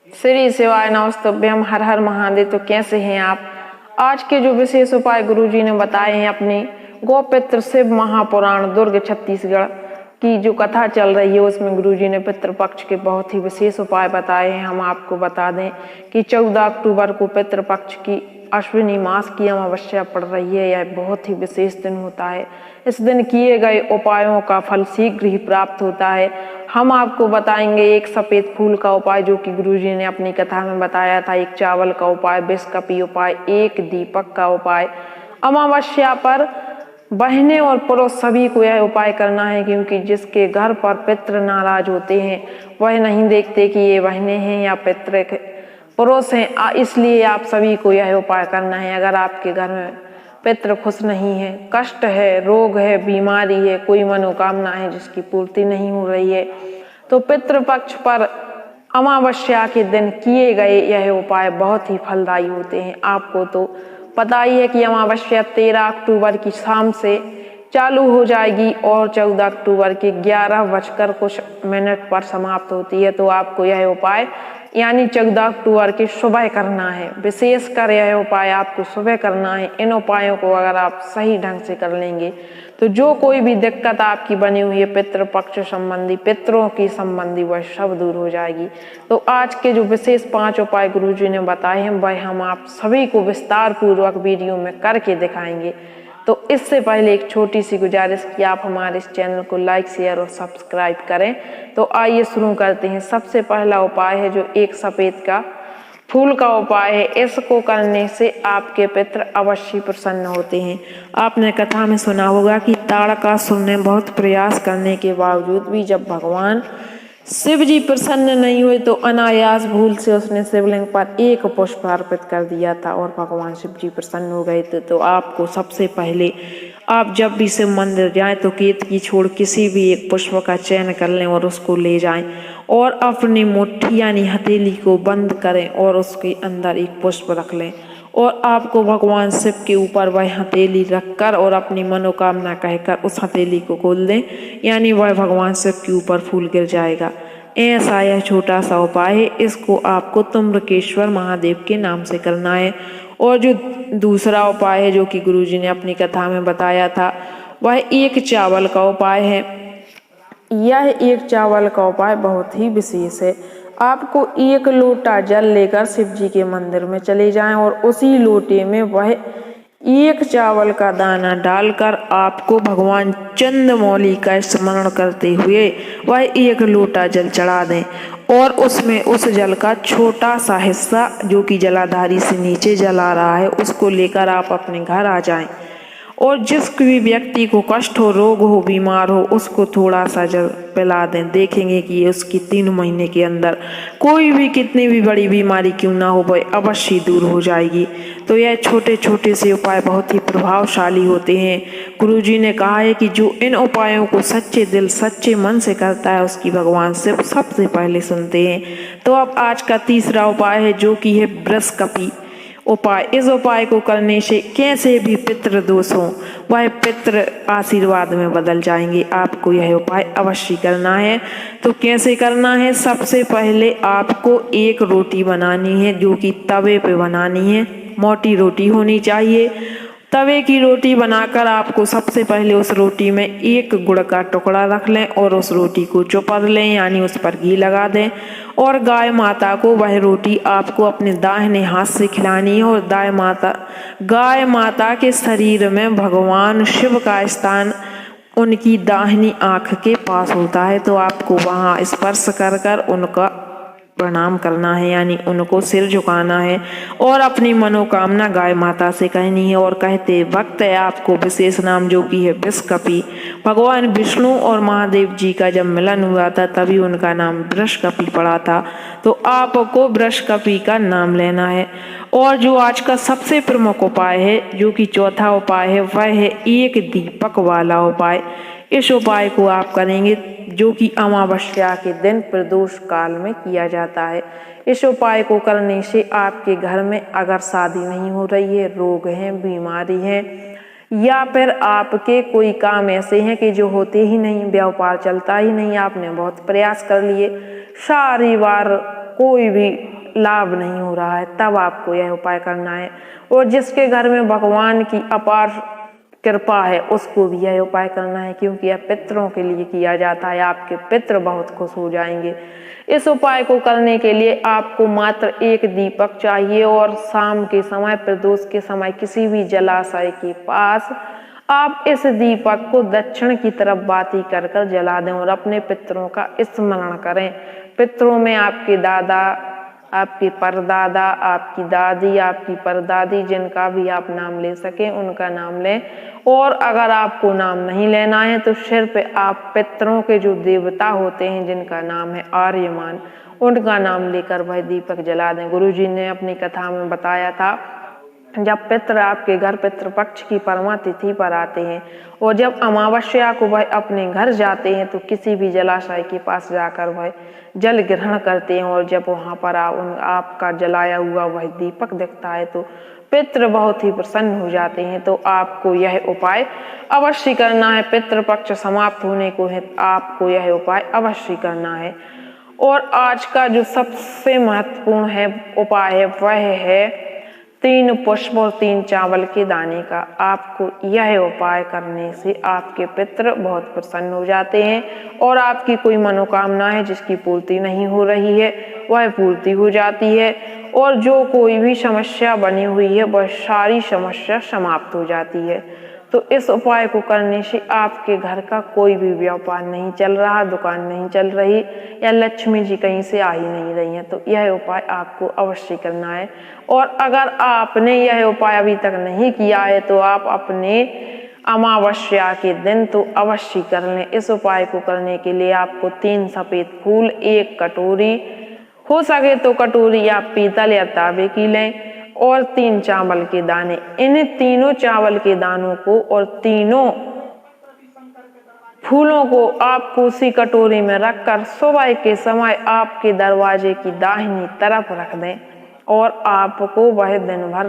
श्री शिवाय नमस्तुभ्यम, हर हर महादेव। तो कैसे हैं आप? आज के जो विशेष उपाय गुरुजी ने बताए हैं अपनी गोपित्र शिव महापुराण दुर्ग छत्तीसगढ़ की जो कथा चल रही है उसमें गुरुजी ने पितृपक्ष के बहुत ही विशेष उपाय बताए हैं। हम आपको बता दें कि 14 अक्टूबर को पितृपक्ष की अश्विनी मास की अमावस्या पड़ रही है। यह बहुत ही विशेष दिन होता है। इस दिन किए गए उपायों का फल शीघ्र ही प्राप्त होता है। हम आपको बताएंगे एक सफेद फूल का उपाय जो कि गुरुजी ने अपनी कथा में बताया था, एक चावल का उपाय, विष कपी उपाय, एक दीपक का उपाय। अमावस्या पर बहनें और पुरुष सभी को यह उपाय करना है, क्योंकि जिसके घर पर पितृ नाराज होते हैं वह नहीं देखते कि ये बहनें हैं या पितृ पुरुष हैं। इसलिए आप सभी को यह उपाय करना है। अगर आपके घर में पितृ खुश नहीं है, कष्ट है, रोग है, बीमारी है, कोई मनोकामना है जिसकी पूर्ति नहीं हो रही है, तो पितृपक्ष पर अमावस्या के दिन किए गए यह उपाय बहुत ही फलदायी होते हैं। आपको तो पता ही है कि अमावस्या 13 अक्टूबर की शाम से चालू हो जाएगी और 14 अक्टूबर के 11 बजकर कुछ मिनट पर समाप्त होती है। तो आपको यह उपाय यानी 14 अक्टूबर की सुबह करना है। विशेषकर यह उपाय आपको सुबह करना है। इन उपायों को अगर आप सही ढंग से कर लेंगे तो जो कोई भी दिक्कत आपकी बनी हुई है पितृपक्ष संबंधी, पितरों की संबंधी, वह सब दूर हो जाएगी। तो आज के जो विशेष 5 उपाय गुरुजी ने बताए हैं वह हम आप सभी को विस्तार पूर्वक वीडियो में करके दिखाएंगे। तो इससे पहले एक छोटी सी गुजारिश कि आप हमारे इस चैनल को लाइक, शेयर और सब्सक्राइब करें। तो आइए शुरू करते हैं। सबसे पहला उपाय है जो एक सफेद का फूल का उपाय है। इसको करने से आपके पितृ अवश्य प्रसन्न होते हैं। आपने कथा में सुना होगा कि ताड़कासुर ने बहुत प्रयास करने के बावजूद भी जब भगवान शिव जी प्रसन्न नहीं हुए तो अनायास भूल से उसने शिवलिंग पर एक पुष्प अर्पित कर दिया था और भगवान शिव जी प्रसन्न हो गए थे। तो आपको सबसे पहले आप जब भी शिव मंदिर जाएं तो केतकी छोड़ किसी भी एक पुष्प का चयन कर लें और उसको ले जाएं और अपनी मुट्ठी यानी हथेली को बंद करें और उसके अंदर एक पुष्प रख लें और आपको भगवान शिव के ऊपर वह हथेली रखकर और अपनी मनोकामना कहकर उस हथेली को खोल दें, यानी वह भगवान शिव के ऊपर फूल गिर जाएगा। ऐसा यह छोटा सा उपाय है। इसको आपको तुम्रकेश्वर महादेव के नाम से करना है। और जो दूसरा उपाय है जो कि गुरुजी ने अपनी कथा में बताया था वह एक चावल का उपाय है। यह एक चावल का उपाय बहुत ही विशेष है। आपको 1 लोटा जल लेकर शिव जी के मंदिर में चले जाएं और उसी लोटे में वह 1 चावल का दाना डालकर आपको भगवान चंद्रमौली का स्मरण करते हुए वह 1 लोटा जल चढ़ा दें और उसमें उस जल का छोटा सा हिस्सा जो कि जलाधारी से नीचे जल आ रहा है उसको लेकर आप अपने घर आ जाएं और जिस भी व्यक्ति को कष्ट हो, रोग हो, बीमार हो, उसको थोड़ा सा जल पिला दें। देखेंगे कि उसकी 3 महीने के अंदर कोई भी कितनी भी बड़ी बीमारी क्यों ना हो वह अवश्य दूर हो जाएगी। तो यह छोटे छोटे से उपाय बहुत ही प्रभावशाली होते हैं। गुरुजी ने कहा है कि जो इन उपायों को सच्चे दिल, सच्चे मन से करता है उसकी भगवान शिव सबसे पहले सुनते हैं। तो अब आज का तीसरा उपाय है जो कि है विष कपी उपाय। इस उपाय को करने से कैसे भी पितृ दोष हो वह पितृ आशीर्वाद में बदल जाएंगे। आपको यह उपाय अवश्य करना है। तो कैसे करना है? सबसे पहले आपको एक रोटी बनानी है जो कि तवे पे बनानी है। मोटी रोटी होनी चाहिए। तवे की रोटी बनाकर आपको सबसे पहले उस रोटी में 1 गुड़ का टुकड़ा रख लें और उस रोटी को चुपर लें, यानी उस पर घी लगा दें और गाय माता को वह रोटी आपको अपने दाहिने हाथ से खिलानी है। और गाय माता के शरीर में भगवान शिव का स्थान उनकी दाहिनी आंख के पास होता है। तो आपको वहां स्पर्श कर कर उनका प्रणाम करना है, यानी उनको सिर झुकाना है और अपनी मनोकामना गाय माता से कहनी है। और कहते वक्त है आपको विशेष नाम जो कि है विष कपी। भगवान विष्णु और महादेव जी का जब मिलन हुआ था तभी उनका नाम वृष कपी पड़ा था। तो आपको वृष कपी का नाम लेना है। और जो आज का सबसे प्रमुख उपाय है जो कि चौथा उपाय है वह है एक दीपक वाला उपाय। इस उपाय को आप करेंगे जो कि अमावस्या के दिन प्रदोष काल में किया जाता है। इस उपाय को करने से आपके घर में अगर शादी नहीं हो रही है, रोग हैं, बीमारी है या फिर आपके कोई काम ऐसे हैं कि जो होते ही नहीं, व्यापार चलता ही नहीं, आपने बहुत प्रयास कर लिए, सारी बार कोई भी लाभ नहीं हो रहा है, तब आपको यह उपाय करना है। और जिसके घर में भगवान की अपार कृपा है उसको भी यह उपाय करना है, क्योंकि यह पितरों के लिए किया जाता है। आपके पितर बहुत खुश हो जाएंगे। इस उपाय को करने के लिए आपको मात्र एक दीपक चाहिए और शाम के समय, प्रदोष के समय किसी भी जलाशय के पास आप इस दीपक को दक्षिण की तरफ बाती कर कर जला दें और अपने पितरों का स्मरण करें। पितरों में आपके दादा, आपके परदादा, आपकी दादी, आपकी परदादी, जिनका भी आप नाम ले सकें उनका नाम लें। और अगर आपको नाम नहीं लेना है तो सिर्फ आप पितरों के जो देवता होते हैं जिनका नाम है आर्यमान, उनका नाम लेकर वह दीपक जला दें। गुरुजी ने अपनी कथा में बताया था, जब पितर आपके घर पितृपक्ष की परमा तिथि पर आते हैं और जब अमावस्या को वह अपने घर जाते हैं तो किसी भी जलाशय के पास जाकर वह जल ग्रहण करते हैं और जब वहां पर आपका जलाया हुआ वह दीपक दिखता है तो पितृ बहुत ही प्रसन्न हो जाते हैं। तो आपको यह उपाय अवश्य करना है। पितृपक्ष समाप्त होने को है, आपको यह उपाय अवश्य करना है। और आज का जो सबसे महत्वपूर्ण है उपाय है वह है 3 पुष्प और 3 चावल के दाने का। आपको यह उपाय करने से आपके पितृ बहुत प्रसन्न हो जाते हैं और आपकी कोई मनोकामना है जिसकी पूर्ति नहीं हो रही है वह पूर्ति हो जाती है और जो कोई भी समस्या बनी हुई है वह सारी समस्या समाप्त हो जाती है। तो इस उपाय को करने से आपके घर का कोई भी व्यापार नहीं चल रहा, दुकान नहीं चल रही या लक्ष्मी जी कहीं से आ ही नहीं रही है, तो यह उपाय आपको अवश्य करना है। और अगर आपने यह उपाय अभी तक नहीं किया है तो आप अपने अमावस्या के दिन तो अवश्य कर लें। इस उपाय को करने के लिए आपको 3 सफेद फूल, 1 कटोरी, हो सके तो कटोरी आप पीतल या तांबे की लें और 3 चावल के दाने। इन तीनों चावल के दानों को और तीनों फूलों को आप उसी कटोरी में रखकर सुबह के समय आपके दरवाजे की दाहिनी तरफ रख दें और आपको वह दिन भर